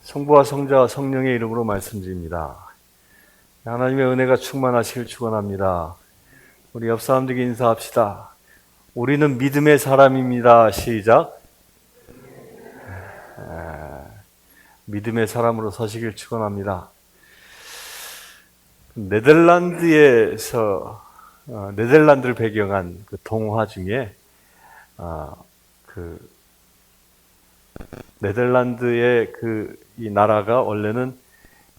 성부와 성자와 성령의 이름으로 말씀드립니다. 하나님의 은혜가 충만하시길 축원합니다. 우리 옆 사람들에게 인사합시다. 우리는 믿음의 사람입니다. 시작. 믿음의 사람으로 서시길 축원합니다. 네덜란드를 배경한 그 동화 중에 네덜란드의 이 나라가 원래는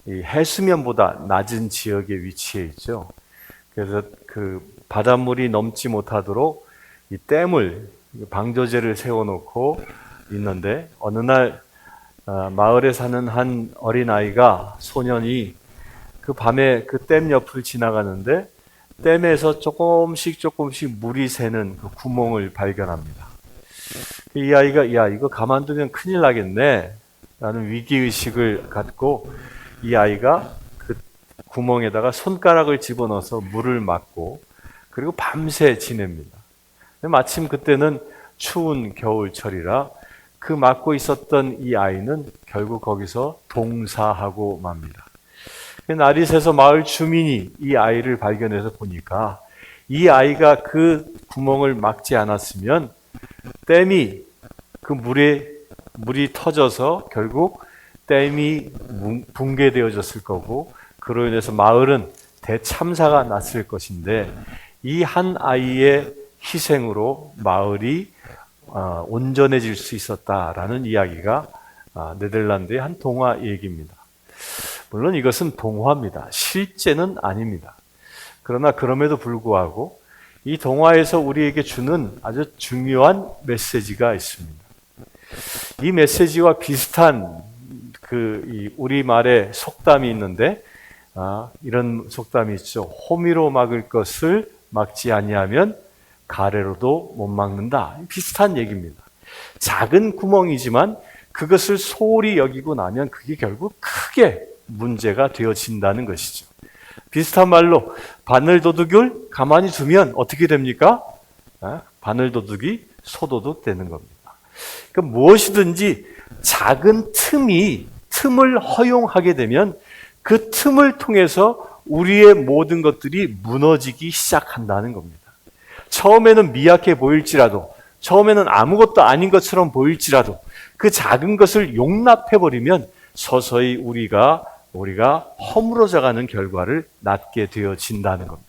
이 해수면보다 낮은 지역에 위치해 있죠. 그래서 그 바닷물이 넘지 못하도록 이 댐을, 방조제를 세워놓고 있는데, 어느 날 마을에 사는 한 어린아이가, 소년이 그 밤에 그 댐 옆을 지나가는데 댐에서 조금씩 물이 새는 그 구멍을 발견합니다. 이 아이가, 야, 이거 가만두면 큰일 나겠네 라는 위기의식을 갖고 이 아이가 그 구멍에다가 손가락을 집어넣어서 물을 막고, 그리고 밤새 지냅니다. 마침 그때는 추운 겨울철이라 그 막고 있었던 이 아이는 결국 거기서 동사하고 맙니다. 날이 새서 마을 주민이 이 아이를 발견해서 보니까 이 아이가 그 구멍을 막지 않았으면 댐이, 그 물이 터져서 결국 댐이 붕괴되어졌을 거고, 그로 인해서 마을은 대참사가 났을 것인데, 이 한 아이의 희생으로 마을이 온전해질 수 있었다라는 이야기가 네덜란드의 한 동화 얘기입니다. 물론 이것은 동화입니다. 실제는 아닙니다. 그러나 그럼에도 불구하고 이 동화에서 우리에게 주는 아주 중요한 메시지가 있습니다. 이 메시지와 비슷한 이 우리말의 속담이 있는데, 이런 속담이 있죠. 호미로 막을 것을 막지 아니하면 가래로도 못 막는다. 비슷한 얘기입니다. 작은 구멍이지만 그것을 소홀히 여기고 나면 그게 결국 크게 문제가 되어진다는 것이죠. 비슷한 말로 바늘도둑을 가만히 두면 어떻게 됩니까? 바늘도둑이 소도둑 되는 겁니다. 그러니까 무엇이든지 작은 틈을 허용하게 되면 그 틈을 통해서 우리의 모든 것들이 무너지기 시작한다는 겁니다. 처음에는 미약해 보일지라도, 처음에는 아무것도 아닌 것처럼 보일지라도 그 작은 것을 용납해버리면 서서히 우리가 허물어져가는 결과를 낳게 되어진다는 겁니다.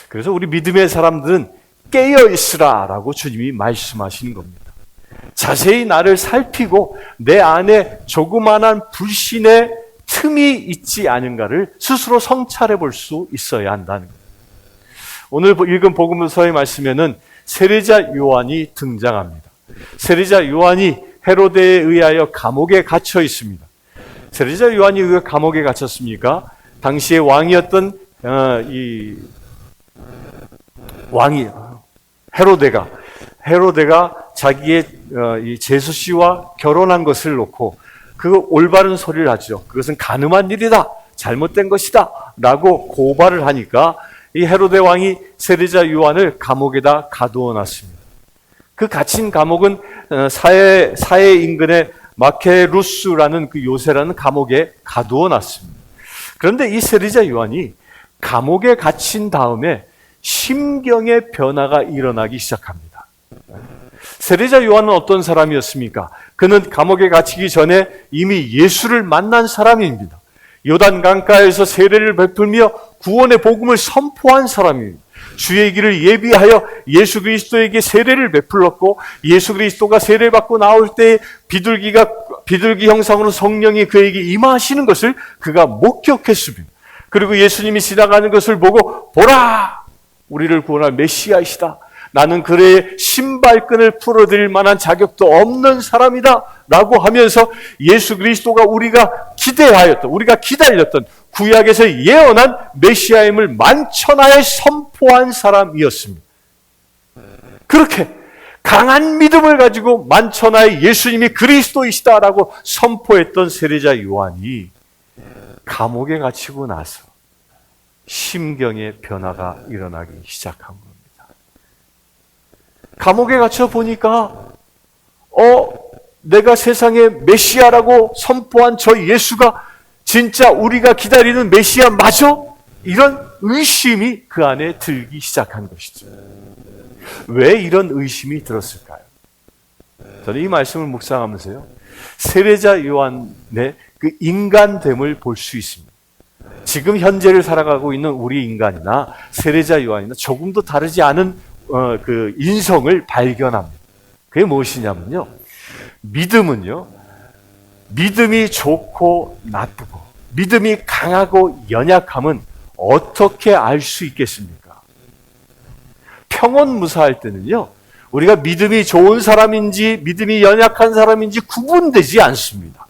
그래서 우리 믿음의 사람들은 깨어있으라라고 주님이 말씀하시는 겁니다. 자세히 나를 살피고 내 안에 조그만한 불신의 틈이 있지 않은가를 스스로 성찰해 볼 수 있어야 한다는 겁니다. 오늘 읽은 복음서의 말씀에는 세례자 요한이 등장합니다. 세례자 요한이 헤로데에 의하여 감옥에 갇혀 있습니다. 세례자 요한이 왜 감옥에 갇혔습니까? 당시의 왕이었던 헤로데가 자기의 이 제수 씨와 결혼한 것을 놓고 그 올바른 소리를 하죠. 그것은 간음한 일이다, 잘못된 것이다 라고 고발을 하니까 이 헤로데 왕이 세례자 요한을 감옥에다 가두어 놨습니다. 그 갇힌 감옥은 사해 인근의 마케루스라는 그 요새라는 감옥에 가두어 놨습니다. 그런데 이 세례자 요한이 감옥에 갇힌 다음에 심경의 변화가 일어나기 시작합니다. 세례자 요한은 어떤 사람이었습니까? 그는 감옥에 갇히기 전에 이미 예수를 만난 사람입니다. 요단 강가에서 세례를 베풀며 구원의 복음을 선포한 사람입니다. 주의 길을 예비하여 예수 그리스도에게 세례를 베풀었고, 예수 그리스도가 세례를 받고 나올 때 비둘기 형상으로 성령이 그에게 임하시는 것을 그가 목격했습니다. 그리고 예수님이 지나가는 것을 보고, 보라! 우리를 구원할 메시아이시다. 나는 그의 신발끈을 풀어드릴 만한 자격도 없는 사람이다 라고 하면서 예수 그리스도가 우리가 기다렸던 구약에서 예언한 메시아임을 만천하에 선포한 사람이었습니다. 그렇게 강한 믿음을 가지고 만천하에 예수님이 그리스도이시다라고 선포했던 세례자 요한이 감옥에 갇히고 나서 심경의 변화가 일어나기 시작한 겁니다. 감옥에 갇혀 보니까 내가 세상의 메시아라고 선포한 저 예수가 진짜 우리가 기다리는 메시아 맞아? 이런 의심이 그 안에 들기 시작한 것이죠. 왜 이런 의심이 들었을까요? 저는 이 말씀을 묵상하면서요, 세례자 요한의 그 인간됨을 볼 수 있습니다. 지금 현재를 살아가고 있는 우리 인간이나 세례자 요한이나 조금도 다르지 않은 그 인성을 발견합니다. 그게 무엇이냐면요, 믿음은요, 믿음이 좋고 나쁘고 믿음이 강하고 연약함은 어떻게 알 수 있겠습니까? 평온무사할 때는요, 우리가 믿음이 좋은 사람인지 믿음이 연약한 사람인지 구분되지 않습니다.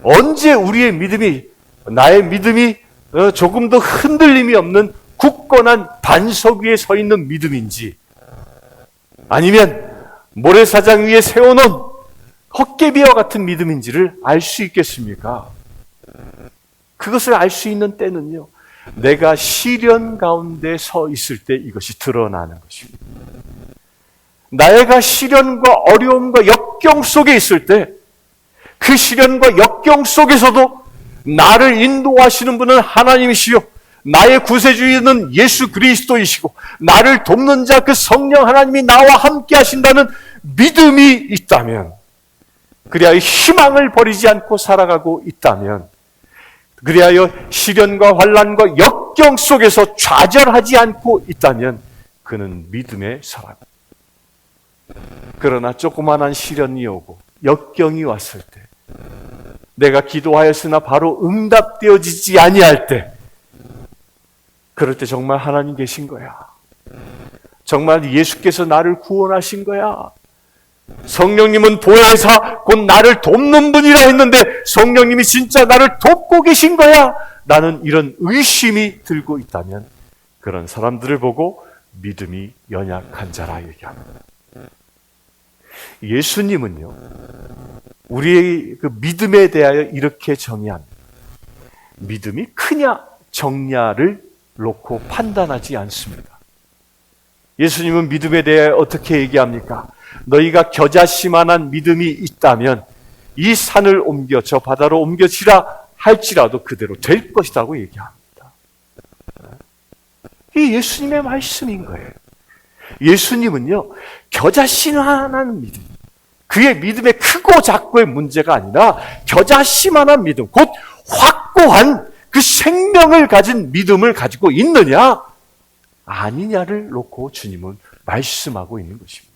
언제 우리의 믿음이, 나의 믿음이 조금도 흔들림이 없는 굳건한 반석 위에 서 있는 믿음인지, 아니면 모래사장 위에 세워놓은 헛개비와 같은 믿음인지를 알 수 있겠습니까? 그것을 알 수 있는 때는요, 내가 시련 가운데 서 있을 때 이것이 드러나는 것입니다. 내가 시련과 어려움과 역경 속에 있을 때, 그 시련과 역경 속에서도 나를 인도하시는 분은 하나님이시요, 나의 구세주는 예수 그리스도이시고 나를 돕는 자 그 성령 하나님이 나와 함께 하신다는 믿음이 있다면, 그리하여 희망을 버리지 않고 살아가고 있다면, 그리하여 시련과 환난과 역경 속에서 좌절하지 않고 있다면 그는 믿음의 사람. 그러나 조그만한 시련이 오고 역경이 왔을 때, 내가 기도하였으나 바로 응답되어지지 아니할 때, 그럴 때 정말 하나님 계신 거야, 정말 예수께서 나를 구원하신 거야, 성령님은 보혜사 곧 나를 돕는 분이라 했는데 성령님이 진짜 나를 돕고 계신 거야, 나는 이런 의심이 들고 있다면 그런 사람들을 보고 믿음이 연약한 자라 얘기합니다. 예수님은요, 우리의 그 믿음에 대하여 이렇게 정의합니다. 믿음이 크냐 적냐를 놓고 판단하지 않습니다. 예수님은 믿음에 대해 어떻게 얘기합니까? 너희가 겨자씨만한 믿음이 있다면 이 산을 옮겨 저 바다로 옮겨지라 할지라도 그대로 될 것이라고 얘기합니다. 이 예수님의 말씀인 거예요. 예수님은요, 겨자씨만한 믿음, 그의 믿음의 크고 작고의 문제가 아니라 겨자씨만한 믿음, 곧 확고한 그 생명을 가진 믿음을 가지고 있느냐 아니냐를 놓고 주님은 말씀하고 있는 것입니다.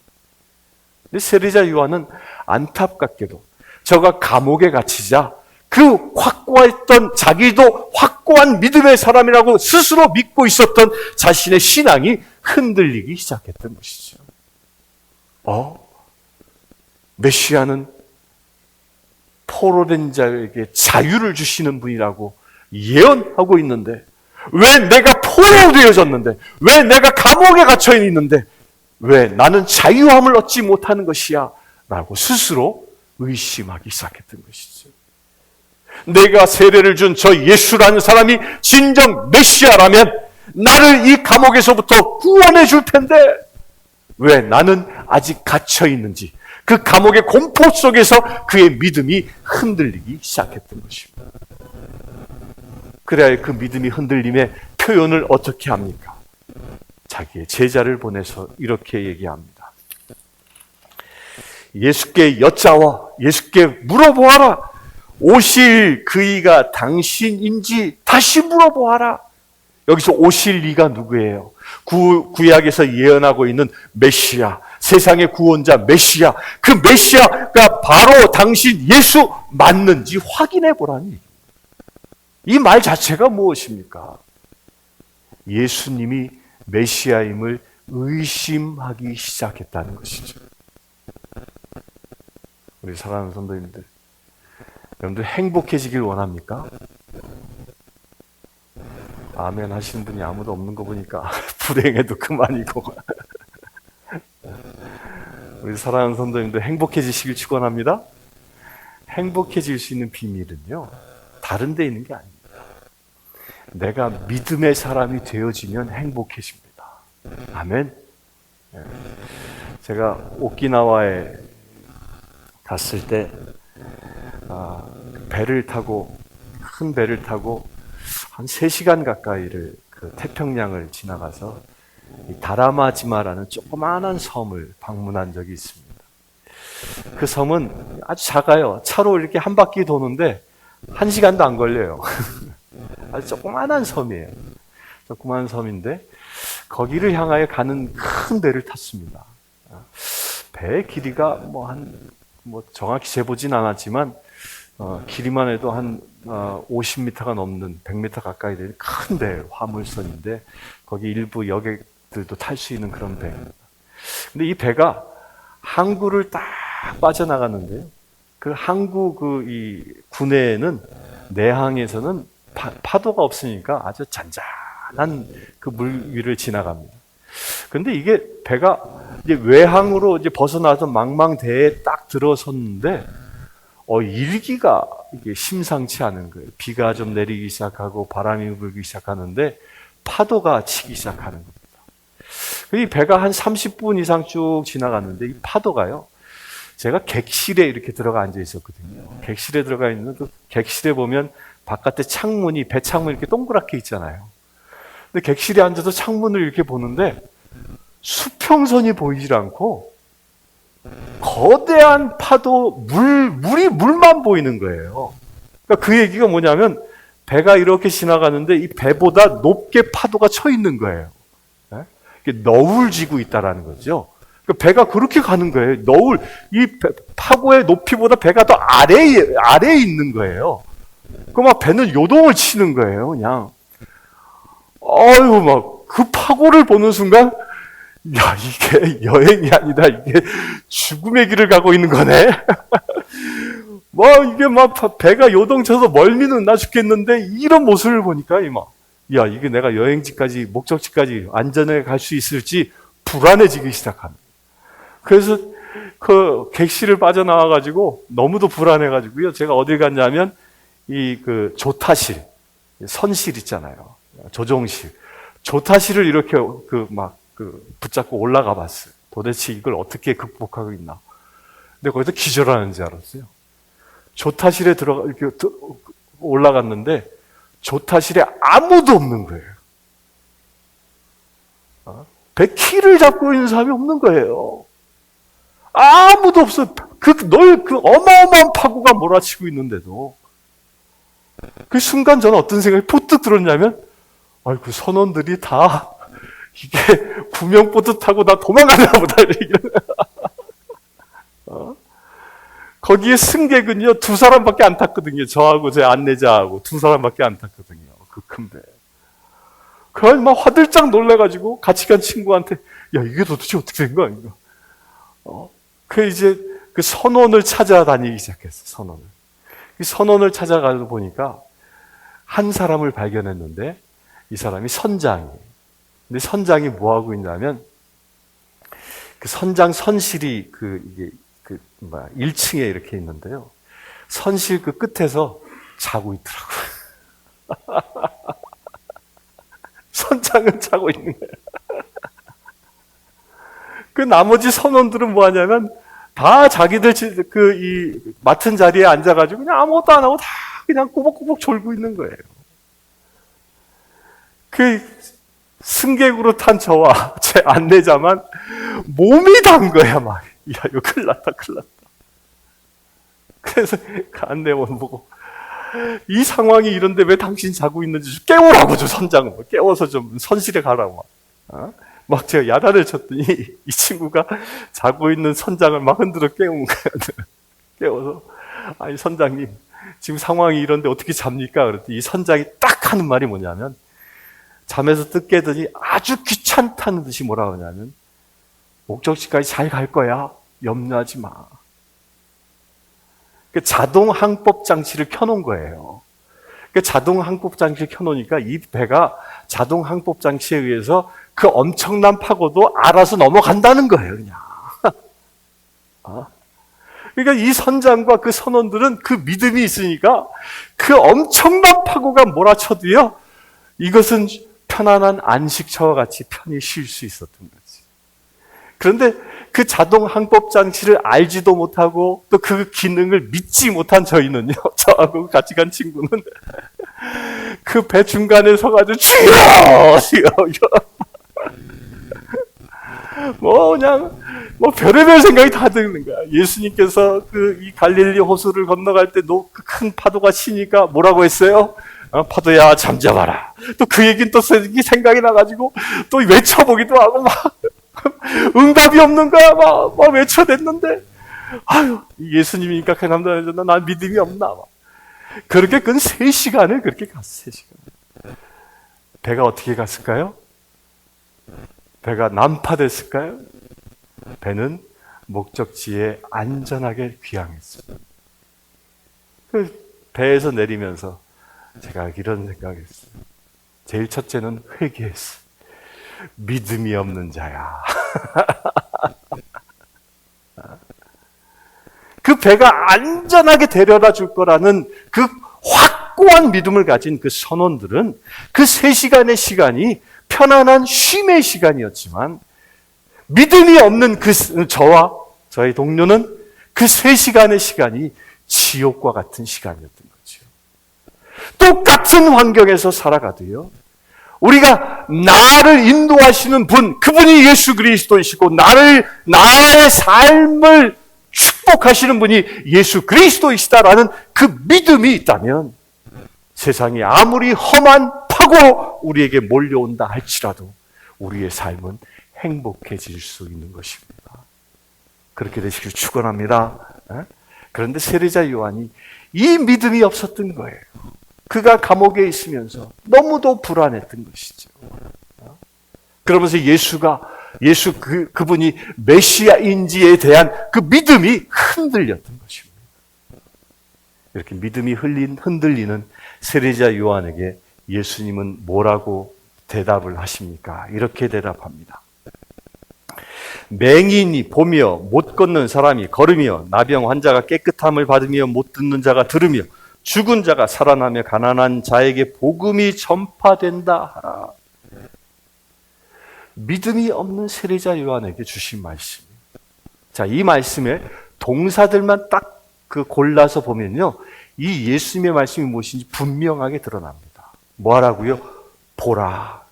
세례자 요한은 안타깝게도 저가 감옥에 갇히자 그 확고했던, 자기도 확고한 믿음의 사람이라고 스스로 믿고 있었던 자신의 신앙이 흔들리기 시작했던 것이죠. 메시아는 포로된 자에게 자유를 주시는 분이라고 예언하고 있는데, 왜 내가 포로 되어졌는데, 왜 내가 감옥에 갇혀 있는데 왜 나는 자유함을 얻지 못하는 것이야? 라고 스스로 의심하기 시작했던 것이죠. 내가 세례를 준 저 예수라는 사람이 진정 메시아라면 나를 이 감옥에서부터 구원해 줄 텐데 왜 나는 아직 갇혀 있는지, 그 감옥의 공포 속에서 그의 믿음이 흔들리기 시작했던 것입니다. 그래야 그 믿음이 흔들림의 표현을 어떻게 합니까? 자기의 제자를 보내서 이렇게 얘기합니다. 예수께 여짜와 예수께 물어보아라. 오실 그이가 당신인지 다시 물어보아라. 여기서 오실 이가 누구예요? 구약에서 예언하고 있는 메시아, 세상의 구원자 메시아, 그 메시아가 바로 당신 예수 맞는지 확인해 보라는 얘기입니다. 이 말 자체가 무엇입니까? 예수님이 메시아임을 의심하기 시작했다는 것이죠. 우리 사랑하는 성도님들, 여러분들 행복해지길 원합니까? 아멘 하시는 분이 아무도 없는 거 보니까 불행해도 그만이고. 우리 사랑하는 성도님들 행복해지시길 축원합니다. 행복해질 수 있는 비밀은요, 다른 데 있는 게 아닙니다. 내가 믿음의 사람이 되어지면 행복해집니다. 아멘. 제가 오키나와에 갔을 때 배를 타고 큰 배를 타고 한 3시간 가까이를 그 태평양을 지나가서 이 다라마지마라는 조그마한 섬을 방문한 적이 있습니다. 그 섬은 아주 작아요. 차로 이렇게 한 바퀴 도는데 1시간도 안 걸려요. 아주 조그마한 섬이에요. 조그마한 섬인데 거기를 향하여 가는 큰 배를 탔습니다. 배의 길이가 정확히 재보진 않았지만 길이만 해도 한 50m가 넘는 100m 가까이 되는 큰 배, 화물선인데 거기 일부 여객들도 탈 수 있는 그런 배입니다. 근데 이 배가 항구를 딱 빠져나가는데요. 그 항구 이 군해에는 내항에서는 파도가 없으니까 아주 잔잔한 그 물 위를 지나갑니다. 근데 이게 배가 이제 외항으로 이제 벗어나서 망망대해에 딱 들어섰는데 일기가 이게 심상치 않은 거예요. 비가 좀 내리기 시작하고 바람이 불기 시작하는데 파도가 치기 시작하는 겁니다. 이 배가 한 30분 이상 쭉 지나갔는데 이 파도가요. 제가 객실에 이렇게 들어가 앉아 있었거든요. 객실에 들어가 있는 그 객실에 보면 바깥에 창문이 배 창문 이렇게 동그랗게 있잖아요. 근데 객실에 앉아서 창문을 이렇게 보는데 수평선이 보이질 않고 거대한 파도, 물만 보이는 거예요. 그러니까 그 얘기가 뭐냐면 배가 이렇게 지나가는데 이 배보다 높게 파도가 쳐 있는 거예요. 너울 지고 있다라는 거죠. 그러니까 배가 그렇게 가는 거예요. 이 파고의 높이보다 배가 더 아래에 있는 거예요. 막 배는 요동을 치는 거예요, 그냥. 그 파고를 보는 순간, 야, 이게 여행이 아니다. 이게 죽음의 길을 가고 있는 거네. 배가 요동쳐서 멀미는 나 죽겠는데, 이런 모습을 보니까, 이게 내가 여행지까지, 목적지까지 안전하게 갈 수 있을지 불안해지기 시작합니다. 그래서 그 객실을 빠져나와가지고, 너무도 불안해가지고요. 제가 어딜 갔냐면, 조타실, 선실 있잖아요. 조종실. 조타실을 이렇게 붙잡고 올라가 봤어요. 도대체 이걸 어떻게 극복하고 있나. 근데 거기서 기절하는 줄 알았어요. 조타실에 이렇게 올라갔는데, 조타실에 아무도 없는 거예요. 배 키를 잡고 있는 사람이 없는 거예요. 아무도 없어. 그 어마어마한 파고가 몰아치고 있는데도. 그 순간 저는 어떤 생각이 퍼뜩 들었냐면, 그 선원들이 다 이게 구명보트 타고 다 도망가나 보다. 거기에 승객은요 2사람밖에 안 탔거든요. 저하고 제 안내자하고 2사람밖에 안 탔거든요. 그 큰 배. 그걸 막 화들짝 놀래가지고 같이 간 친구한테 야 이게 도대체 어떻게 된 거야 이거. 이제 그 선원을 찾아다니기 시작했어. 선원을. 이 선원을 찾아가서 보니까 한 사람을 발견했는데 이 사람이 선장이에요. 근데 선장이 뭐 하고 있냐면 그 선장 선실이 1층에 이렇게 있는데요. 선실 그 끝에서 자고 있더라고요. 선장은 자고 있는 거예요. 그 나머지 선원들은 뭐 하냐면 다 자기들 맡은 자리에 앉아가지고 그냥 아무것도 안 하고 다 그냥 꾸벅꾸벅 졸고 있는 거예요. 그 승객으로 탄 저와 제 안내자만 몸이 단 거야, 막. 야, 이거 큰일 났다. 그래서 그 안내원 보고, 이 상황이 이런데 왜 당신 자고 있는지 깨우라고 저 선장은. 깨워서 좀 선실에 가라고. 막 제가 야단을 쳤더니 이 친구가 자고 있는 선장을 막 흔들어 깨운 거야. 깨워서, 아니, 선장님, 지금 상황이 이런데 어떻게 잡니까? 그랬더니 이 선장이 딱 하는 말이 뭐냐면, 잠에서 뜯 깨더니 아주 귀찮다는 듯이 뭐라 하냐면, 목적지까지 잘 갈 거야. 염려하지 마. 자동 항법 장치를 켜놓은 거예요. 자동 항법 장치를 켜놓으니까 이 배가 자동 항법 장치에 의해서 그 엄청난 파고도 알아서 넘어간다는 거예요, 그냥. 그러니까 이 선장과 그 선원들은 그 믿음이 있으니까 그 엄청난 파고가 몰아쳐도요, 이것은 편안한 안식처와 같이 편히 쉴 수 있었던 거지. 그런데 그 자동 항법 장치를 알지도 못하고 또 그 기능을 믿지 못한 저희는요, 저하고 같이 간 친구는 그 배 중간에 서가지고 주여! 그냥 별의별 생각이 다 드는 거야. 예수님께서 이 갈릴리 호수를 건너갈 때 큰 파도가 치니까 뭐라고 했어요? 파도야 잠잠하라. 또 그 얘기는 또 생각이 나가지고 또 외쳐보기도 하고 응답이 없는 거야. 막 외쳐댔는데 예수님이니까 그 남자는 난 믿음이 없나. 그렇게 근 3시간을 그렇게 갔어. 3시간. 배가 어떻게 갔을까요? 배가 난파됐을까요? 배는 목적지에 안전하게 귀향했습니다. 그 배에서 내리면서 제가 이런 생각했어요. 제일 첫째는 회개했어요. 믿음이 없는 자야. 그 배가 안전하게 데려다 줄 거라는 그 확고한 믿음을 가진 그 선원들은 그 3시간의 시간이 편안한 쉼의 시간이었지만 믿음이 없는 저의 동료는 그 3시간의 시간이 지옥과 같은 시간이었던 거죠. 똑같은 환경에서 살아가도요, 우리가 나를 인도하시는 분, 그분이 예수 그리스도이시고 나의 삶을 축복하시는 분이 예수 그리스도이시다라는 그 믿음이 있다면 세상이 아무리 험한 파고 우리에게 몰려온다 할지라도 우리의 삶은 행복해질 수 있는 것입니다. 그렇게 되시길 축원합니다. 그런데 세례자 요한이 이 믿음이 없었던 거예요. 그가 감옥에 있으면서 너무도 불안했던 것이죠. 그러면서 그분이 메시아인지에 대한 그 믿음이 흔들렸던 것입니다. 이렇게 믿음이 흔들리는 세례자 요한에게 예수님은 뭐라고 대답을 하십니까? 이렇게 대답합니다. 맹인이 보며 못 걷는 사람이 걸으며 나병 환자가 깨끗함을 받으며 못 듣는 자가 들으며 죽은 자가 살아나며 가난한 자에게 복음이 전파된다 하라. 믿음이 없는 세례자 요한에게 주신 말씀입니다. 자, 이 말씀에 동사들만 딱 골라서 보면요, 이 예수님의 말씀이 무엇인지 분명하게 드러납니다. 뭐 하라고요? 보라.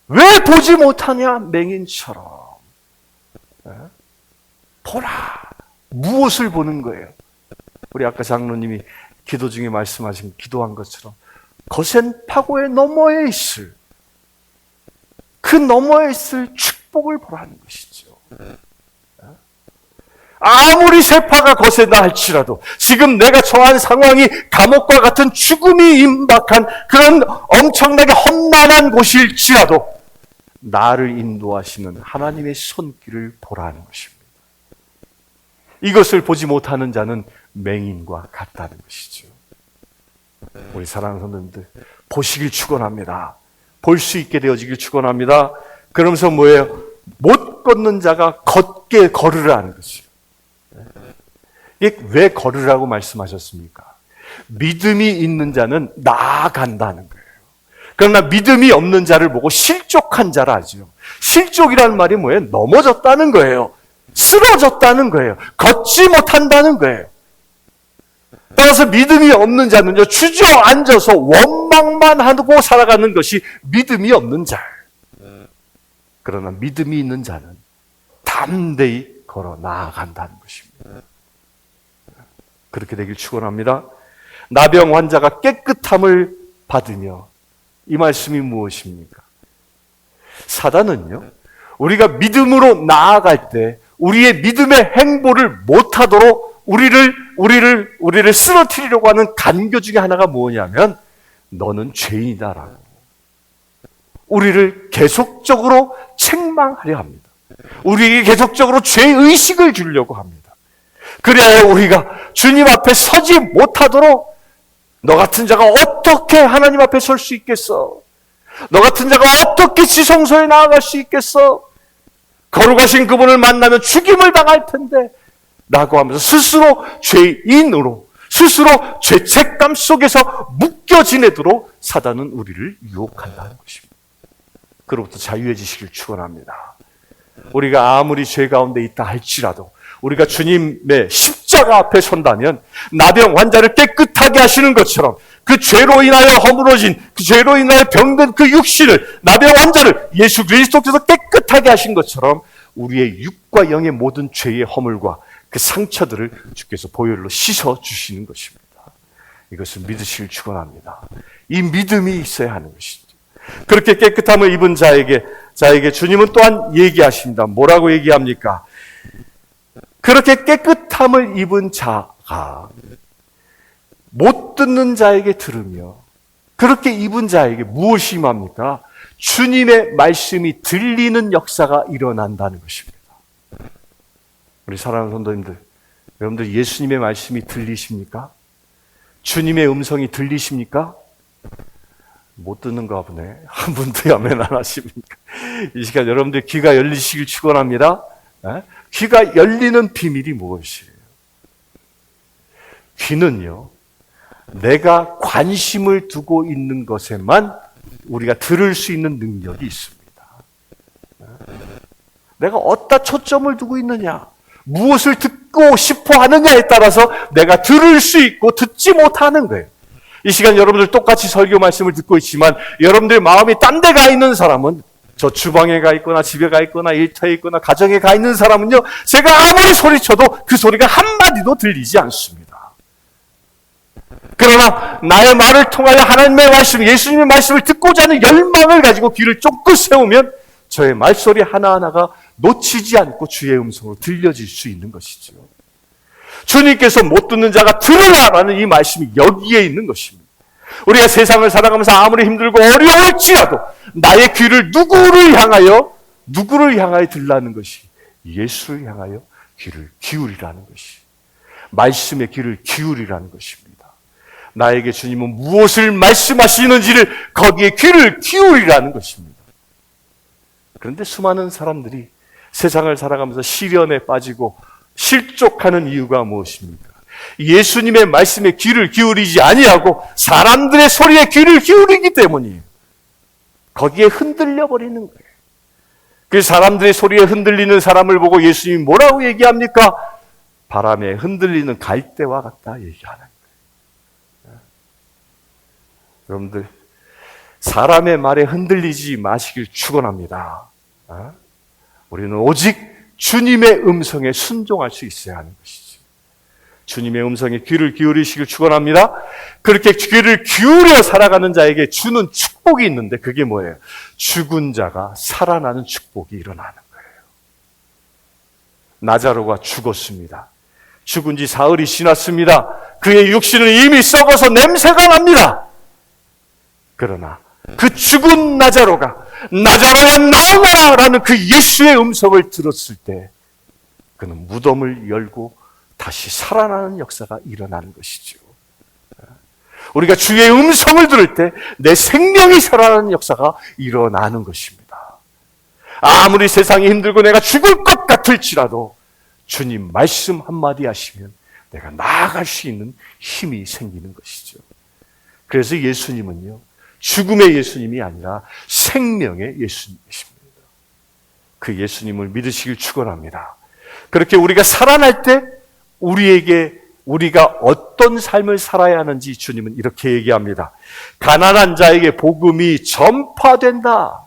왜 보지 못하냐? 맹인처럼. 보라. 무엇을 보는 거예요? 우리 아까 장로님이 기도 중에 말씀하신 기도한 것처럼 거센 파고의 너머에 있을, 그 너머에 있을 축복을 보라는 것이죠. 아무리 세파가 거세다 할지라도 지금 내가 처한 상황이 감옥과 같은 죽음이 임박한 그런 엄청나게 험난한 곳일지라도 나를 인도하시는 하나님의 손길을 보라는 것입니다. 이것을 보지 못하는 자는 맹인과 같다는 것이죠. 우리 사랑하는 성도님들, 보시길 축원합니다. 볼 수 있게 되어지길 축원합니다. 그러면서 뭐예요? 못 걷는 자가 걷게 걸으라는 것이죠. 이게 왜 걸으라고 말씀하셨습니까? 믿음이 있는 자는 나아간다는 거예요. 그러나 믿음이 없는 자를 보고 실족한 자라 하죠. 실족이라는 말이 뭐예요? 넘어졌다는 거예요. 쓰러졌다는 거예요. 걷지 못한다는 거예요. 따라서 믿음이 없는 자는요, 주저앉아서 원망만 하고 살아가는 것이 믿음이 없는 자예요. 그러나 믿음이 있는 자는 담대히 걸어 나아간다는 것입니다. 그렇게 되길 축원합니다. 나병 환자가 깨끗함을 받으며, 이 말씀이 무엇입니까? 사단은요, 우리가 믿음으로 나아갈 때 우리의 믿음의 행보를 못하도록 우리를 쓰러뜨리려고 하는 간교 중에 하나가 뭐냐면, 너는 죄인이다라고 우리를 계속적으로 책망하려 합니다. 우리에게 계속적으로 죄의식을 주려고 합니다. 그래야 우리가 주님 앞에 서지 못하도록, 너 같은 자가 어떻게 하나님 앞에 설 수 있겠어? 너 같은 자가 어떻게 지성소에 나아갈 수 있겠어? 거룩하신 그분을 만나면 죽임을 당할 텐데 라고 하면서 스스로 죄인으로, 스스로 죄책감 속에서 묶여 지내도록 사단은 우리를 유혹한다는 것입니다. 그로부터 자유해지시길 축원합니다. 우리가 아무리 죄 가운데 있다 할지라도 우리가 주님의 십자가 앞에 선다면 나병 환자를 깨끗하게 하시는 것처럼 그 죄로 인하여 허물어진, 그 죄로 인하여 병든 그 육신을, 나병 환자를 예수 그리스도께서 깨끗하게 하신 것처럼 우리의 육과 영의 모든 죄의 허물과 그 상처들을 주께서 보혈로 씻어 주시는 것입니다. 이것을 믿으시길 축원합니다. 이 믿음이 있어야 하는 것이죠. 그렇게 깨끗함을 입은 자에게 주님은 또한 얘기하십니다. 뭐라고 얘기합니까? 그렇게 깨끗함을 입은 자가 못 듣는 자에게 들으며 그렇게 입은 자에게 무엇이 임합니까? 주님의 말씀이 들리는 역사가 일어난다는 것입니다. 우리 사랑하는 성도님들, 여러분들 예수님의 말씀이 들리십니까? 주님의 음성이 들리십니까? 못 듣는가 보네. 한 분도 아멘 안 하십니까? 이 시간 여러분들 귀가 열리시길 축원합니다. 귀가 열리는 비밀이 무엇이에요? 귀는요, 내가 관심을 두고 있는 것에만 우리가 들을 수 있는 능력이 있습니다. 내가 어디다 초점을 두고 있느냐, 무엇을 듣고 싶어 하느냐에 따라서 내가 들을 수 있고 듣지 못하는 거예요. 이 시간 여러분들 똑같이 설교 말씀을 듣고 있지만 여러분들 마음이 딴 데 가 있는 사람은, 저 주방에 가 있거나 집에 가 있거나 일터에 있거나 가정에 가 있는 사람은요, 제가 아무리 소리쳐도 그 소리가 한마디도 들리지 않습니다. 그러나 나의 말을 통하여 하나님의 말씀, 예수님의 말씀을 듣고자 하는 열망을 가지고 귀를 쫑긋 세우면 저의 말소리 하나하나가 놓치지 않고 주의 음성으로 들려질 수 있는 것이죠. 주님께서 못 듣는 자가 들으라라는 이 말씀이 여기에 있는 것입니다. 우리가 세상을 살아가면서 아무리 힘들고 어려울지라도 나의 귀를 누구를 향하여 들라는 것이 예수를 향하여 귀를 기울이라는 것이, 말씀의 귀를 기울이라는 것입니다. 나에게 주님은 무엇을 말씀하시는지를 거기에 귀를 기울이라는 것입니다. 그런데 수많은 사람들이 세상을 살아가면서 시련에 빠지고 실족하는 이유가 무엇입니까? 예수님의 말씀에 귀를 기울이지 아니하고 사람들의 소리에 귀를 기울이기 때문이에요. 거기에 흔들려 버리는 거예요. 그 사람들의 소리에 흔들리는 사람을 보고 예수님이 뭐라고 얘기합니까? 바람에 흔들리는 갈대와 같다 얘기하는 거예요. 여러분들, 사람의 말에 흔들리지 마시길 축원합니다. 우리는 오직 주님의 음성에 순종할 수 있어야 하는 것이죠. 주님의 음성에 귀를 기울이시길 축원합니다. 그렇게 귀를 기울여 살아가는 자에게 주는 축복이 있는데 그게 뭐예요? 죽은 자가 살아나는 축복이 일어나는 거예요. 나자로가 죽었습니다. 죽은 지 사흘이 지났습니다. 그의 육신은 이미 썩어서 냄새가 납니다. 그러나 그 죽은 나자로가 나자로야 나오너라라는 그 예수의 음성을 들었을 때 그는 무덤을 열고 다시 살아나는 역사가 일어나는 것이죠. 우리가 주의 음성을 들을 때 내 생명이 살아나는 역사가 일어나는 것입니다. 아무리 세상이 힘들고 내가 죽을 것 같을지라도 주님 말씀 한마디 하시면 내가 나아갈 수 있는 힘이 생기는 것이죠. 그래서 예수님은요, 죽음의 예수님이 아니라 생명의 예수님이십니다. 그 예수님을 믿으시길 축원합니다. 그렇게 우리가 살아날 때 우리가 어떤 삶을 살아야 하는지 주님은 이렇게 얘기합니다. 가난한 자에게 복음이 전파된다.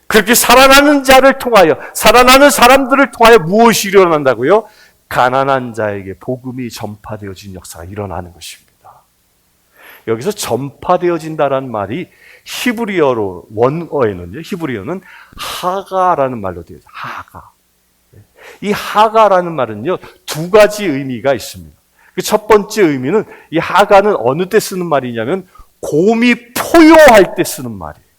그렇게 살아나는 자를 통하여, 살아나는 사람들을 통하여 무엇이 일어난다고요? 가난한 자에게 복음이 전파되어진 역사가 일어나는 것입니다. 여기서 전파되어진다라는 말이 히브리어로, 원어에는요, 히브리어는 하가라는 말로 되어 있어요. 하가. 이 하가라는 말은요, 두 가지 의미가 있습니다. 그 첫 번째 의미는, 이 하가는 어느 때 쓰는 말이냐면 곰이 포효할 때 쓰는 말이에요.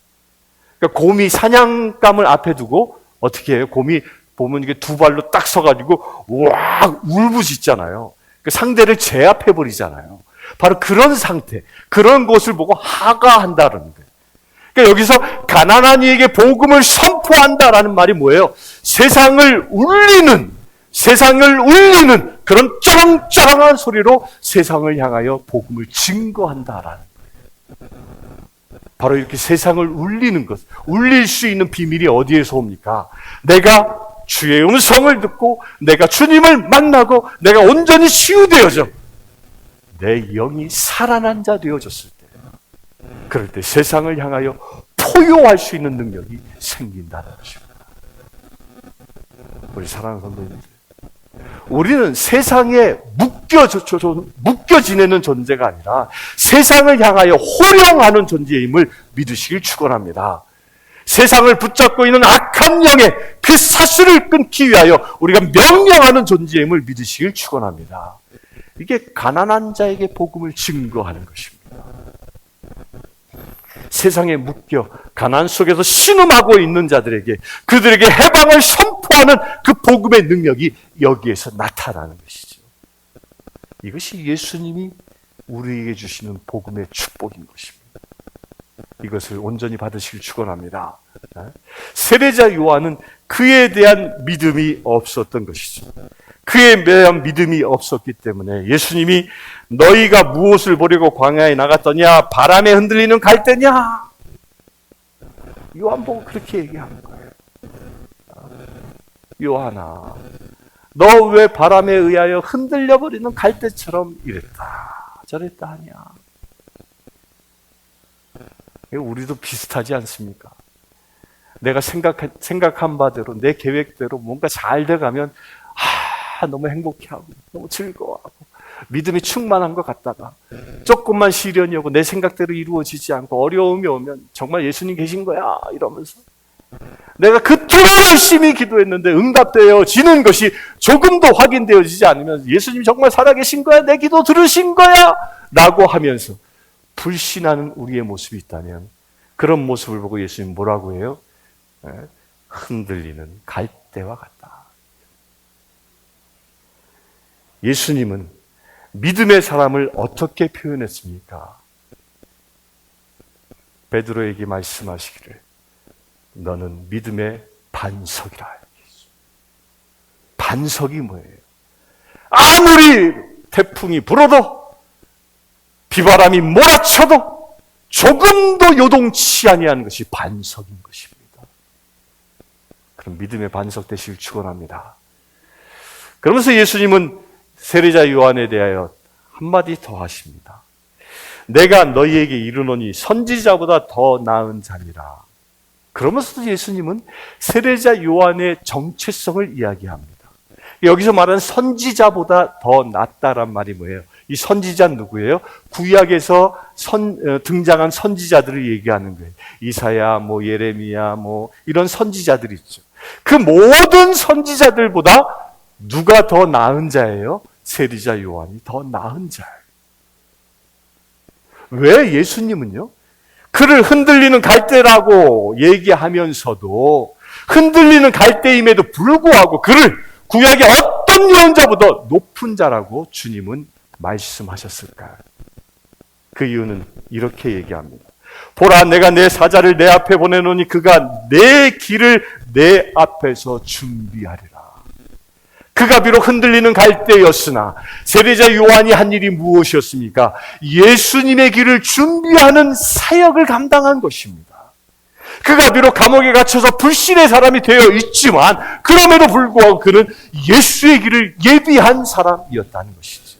그러니까 곰이 사냥감을 앞에 두고 어떻게 해요? 곰이 보면 이게 두 발로 딱 서가지고 와 울부짖잖아요. 그 상대를 제압해 버리잖아요. 바로 그런 상태, 그런 것을 보고 하가한다는 거예요. 그러니까 여기서 가난한 이에게 복음을 선포한다라는 말이 뭐예요? 세상을 울리는 그런 쩌렁쩌렁한 소리로 세상을 향하여 복음을 증거한다라는 거예요. 바로 이렇게 세상을 울리는 것, 울릴 수 있는 비밀이 어디에서 옵니까? 내가 주의 음성을 듣고 내가 주님을 만나고 내가 온전히 치유되어져 내 영이 살아난 자 되어졌을 때, 그럴 때 세상을 향하여 포효할 수 있는 능력이 생긴다는 것입니다. 우리 사랑하는 성도님들, 우리는 세상에 묶여 지내는 존재가 아니라 세상을 향하여 호령하는 존재임을 믿으시길 축원합니다. 세상을 붙잡고 있는 악한 영의 그 사슬을 끊기 위하여 우리가 명령하는 존재임을 믿으시길 축원합니다. 이게 가난한 자에게 복음을 증거하는 것입니다. 세상에 묶여 가난 속에서 신음하고 있는 자들에게, 그들에게 해방을 선포하는 그 복음의 능력이 여기에서 나타나는 것이죠. 이것이 예수님이 우리에게 주시는 복음의 축복인 것입니다. 이것을 온전히 받으시길 축원합니다. 세례자 요한은 그에 대한 믿음이 없었던 것이죠. 그에 대한 믿음이 없었기 때문에 예수님이 너희가 무엇을 보려고 광야에 나갔더냐? 바람에 흔들리는 갈대냐? 요한 보고 그렇게 얘기하는 거예요. 요한아, 너 왜 바람에 의하여 흔들려버리는 갈대처럼 이랬다 저랬다 하냐? 우리도 비슷하지 않습니까? 내가 생각한 바대로, 내 계획대로 뭔가 잘 돼가면 너무 행복해하고 너무 즐거워하고 믿음이 충만한 것 같다가 조금만 시련이 오고 내 생각대로 이루어지지 않고 어려움이 오면 정말 예수님 계신 거야 이러면서 내가 그토록 열심히 기도했는데 응답되어지는 것이 조금도 확인되어지지 않으면 예수님 정말 살아계신 거야, 내 기도 들으신 거야 라고 하면서 불신하는 우리의 모습이 있다면, 그런 모습을 보고 예수님 뭐라고 해요? 흔들리는 갈대와 같다. 예수님은 믿음의 사람을 어떻게 표현했습니까? 베드로에게 말씀하시기를 너는 믿음의 반석이라. 반석이 뭐예요? 아무리 태풍이 불어도 비바람이 몰아쳐도 조금도 요동치 아니하는 것이 반석인 것입니다. 그럼 믿음의 반석 되시길 축원합니다. 그러면서 예수님은 세례자 요한에 대하여 한마디 더 하십니다. 내가 너희에게 이르노니 선지자보다 더 나은 자니라. 그러면서도 예수님은 세례자 요한의 정체성을 이야기합니다. 여기서 말하는 선지자보다 더 낫다란 말이 뭐예요? 이 선지자는 누구예요? 구약에서 등장한 선지자들을 얘기하는 거예요. 이사야, 예레미야, 이런 선지자들이 있죠. 그 모든 선지자들보다 누가 더 나은 자예요? 세례자 요한이 더 나은 자예요. 왜 예수님은요? 그를 흔들리는 갈대라고 얘기하면서도 흔들리는 갈대임에도 불구하고 그를 구약의 어떤 예언자보다 높은 자라고 주님은 말씀하셨을까요? 그 이유는 이렇게 얘기합니다. 보라, 내가 내 사자를 내 앞에 보내노니 그가 내 길을 내 앞에서 준비하리라. 그가 비록 흔들리는 갈대였으나 세례자 요한이 한 일이 무엇이었습니까? 예수님의 길을 준비하는 사역을 감당한 것입니다. 그가 비록 감옥에 갇혀서 불신의 사람이 되어 있지만 그럼에도 불구하고 그는 예수의 길을 예비한 사람이었다는 것이죠.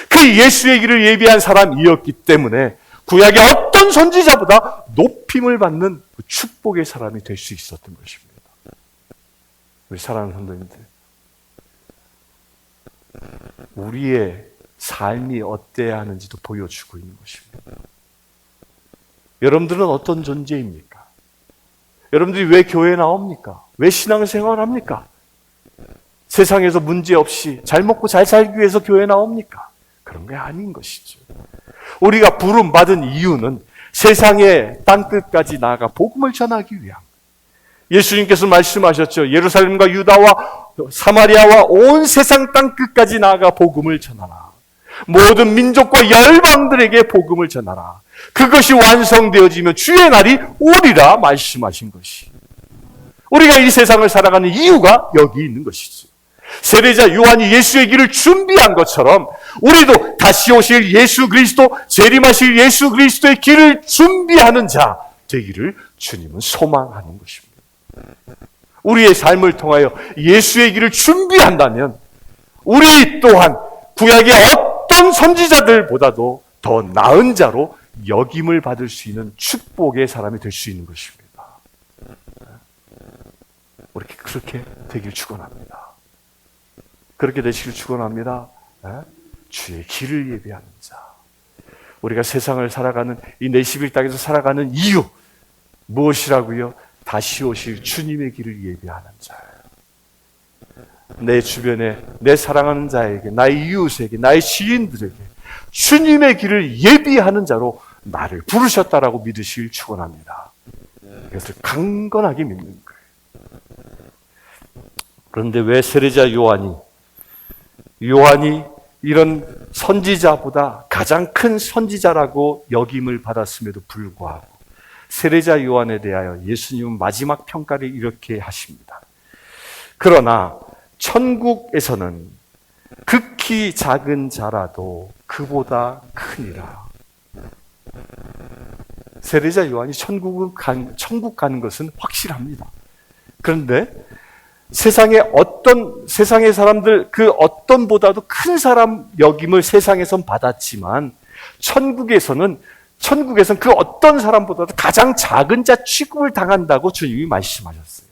그 예수의 길을 예비한 사람이었기 때문에 구약의 어떤 선지자보다 높임을 받는 그 축복의 사람이 될 수 있었던 것입니다. 우리 사랑하는 성도님들, 우리의 삶이 어때야 하는지도 보여주고 있는 것입니다. 여러분들은 어떤 존재입니까? 여러분들이 왜 교회에 나옵니까? 왜 신앙생활을 합니까? 세상에서 문제없이 잘 먹고 잘 살기 위해서 교회에 나옵니까? 그런 게 아닌 것이죠. 우리가 부름받은 이유는 세상의 땅끝까지 나아가 복음을 전하기 위함. 예수님께서 말씀하셨죠. 예루살렘과 유다와 사마리아와 온 세상 땅끝까지 나아가 복음을 전하라. 모든 민족과 열방들에게 복음을 전하라. 그것이 완성되어지면 주의 날이 오리라 말씀하신 것이. 우리가 이 세상을 살아가는 이유가 여기 있는 것이죠. 세례자 요한이 예수의 길을 준비한 것처럼 우리도 다시 오실 예수 그리스도, 재림하실 예수 그리스도의 길을 준비하는 자 되기를 주님은 소망하는 것입니다. 우리의 삶을 통하여 예수의 길을 준비한다면 우리 또한 구약의 어떤 선지자들보다도 더 나은 자로 여김을 받을 수 있는 축복의 사람이 될 수 있는 것입니다. 우리 그렇게 되길 축원합니다. 그렇게 되시길 축원합니다. 주의 길을 예비하는 자. 우리가 세상을 살아가는 이 내시빌 땅에서 살아가는 이유 무엇이라고요? 다시 오실 주님의 길을 예비하는 자예요. 내 주변에 내 사랑하는 자에게, 나의 이웃에게, 나의 지인들에게 주님의 길을 예비하는 자로 나를 부르셨다라고 믿으시길 축원합니다. 이것을 강건하게 믿는 거예요. 그런데 왜 세례자 요한이 이런 선지자보다 가장 큰 선지자라고 여김을 받았음에도 불구하고 세례자 요한에 대하여 예수님은 마지막 평가를 이렇게 하십니다. 그러나 천국에서는 극히 작은 자라도 그보다 크니라. 세례자 요한이 천국 가는 것은 확실합니다. 그런데 세상의 사람들 그 어떤보다도 큰 사람 여김을 세상에선 받았지만 천국에선 그 어떤 사람보다도 가장 작은 자 취급을 당한다고 주님이 말씀하셨어요.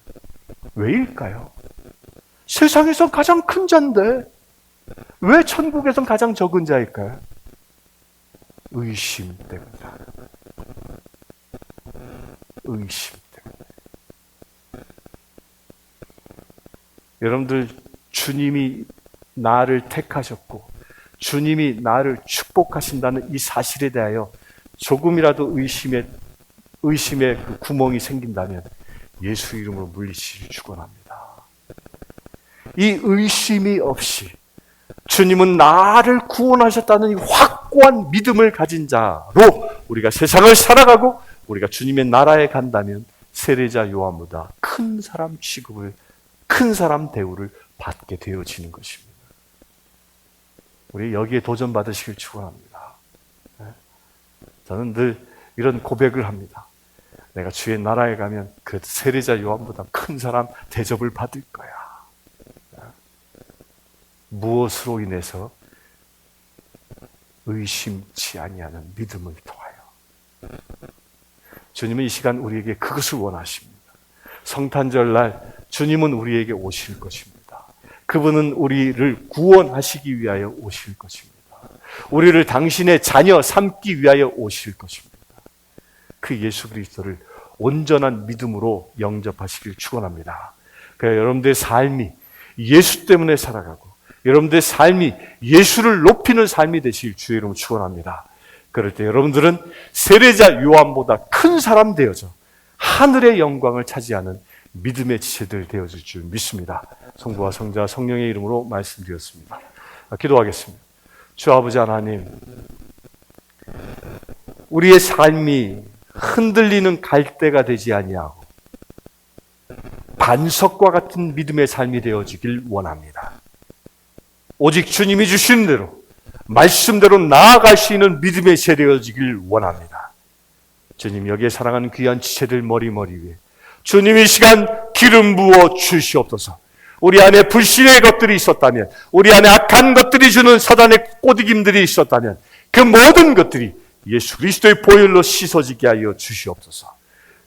왜일까요? 세상에선 가장 큰 자인데 왜 천국에선 가장 적은 자일까요? 의심 때문이다. 의심 때문에. 여러분들, 주님이 나를 택하셨고 주님이 나를 축복하신다는 이 사실에 대하여 조금이라도 의심의 그 구멍이 생긴다면 예수 이름으로 물리치기를 축원합니다. 이 의심이 없이 주님은 나를 구원하셨다는 이 확고한 믿음을 가진 자로 우리가 세상을 살아가고 우리가 주님의 나라에 간다면 세례자 요한보다 큰 사람 취급을, 큰 사람 대우를 받게 되어지는 것입니다. 우리 여기에 도전받으시길 축원합니다. 저는 늘 이런 고백을 합니다. 내가 주의 나라에 가면 그 세례자 요한보다 큰 사람 대접을 받을 거야. 무엇으로 인해서? 의심치 아니하는 믿음을 통하여. 주님은 이 시간 우리에게 그것을 원하십니다. 성탄절날 주님은 우리에게 오실 것입니다. 그분은 우리를 구원하시기 위하여 오실 것입니다. 우리를 당신의 자녀 삼기 위하여 오실 것입니다. 그 예수 그리스도를 온전한 믿음으로 영접하시길 축원합니다. 그래서 여러분들의 삶이 예수 때문에 살아가고 여러분들의 삶이 예수를 높이는 삶이 되실 주의 이름으로 축원합니다. 그럴 때 여러분들은 세례자 요한보다 큰 사람 되어져 하늘의 영광을 차지하는 믿음의 지체들 되어질 줄 믿습니다. 성부와 성자 성령의 이름으로 말씀드렸습니다. 기도하겠습니다. 주 아버지 하나님, 우리의 삶이 흔들리는 갈대가 되지 아니하고 반석과 같은 믿음의 삶이 되어지길 원합니다. 오직 주님이 주신 대로 말씀대로 나아갈 수 있는 믿음의 새 되어지길 원합니다. 주님, 여기에 사랑하는 귀한 지체들 머리 위에 주님 이 시간 기름 부어 주시옵소서. 우리 안에 불신의 것들이 있었다면, 우리 안에 악한 것들이 주는 사단의 꼬드김들이 있었다면 그 모든 것들이 예수 그리스도의 보혈로 씻어지게 하여 주시옵소서.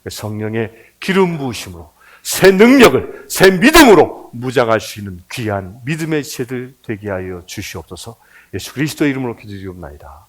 성령의 기름 부으심으로 새 능력을, 새 믿음으로 무장할 수 있는 귀한 믿음의 지체들 되게 하여 주시옵소서. 예수 그리스도의 이름으로 기도드리옵나이다.